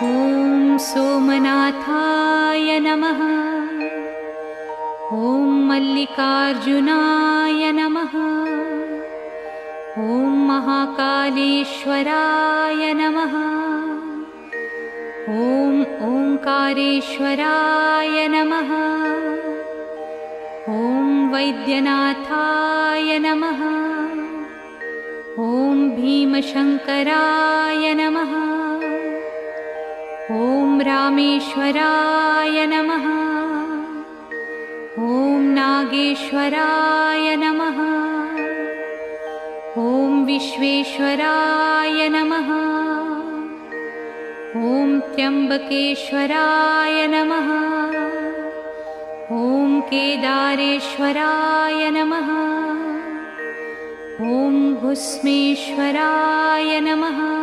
ॐ सोमनाथाय नमः। ॐ मल्लिकार्जुनाय नमः। ॐ महाकालेश्वराय नमः। ॐ ओंकारेश्वराय नमः। ॐ वैद्यनाथाय नमः। ॐ भीमशंकराय नमः। ॐ रामेश्वराय नमः। ॐ नागेश्वराय नमः। ॐ विश्वेश्वराय नमः। ॐ त्र्यंबकेश्वराय नमः। ॐ केदारेश्वराय नमः। ॐ भुस्मेश्वराय नमः।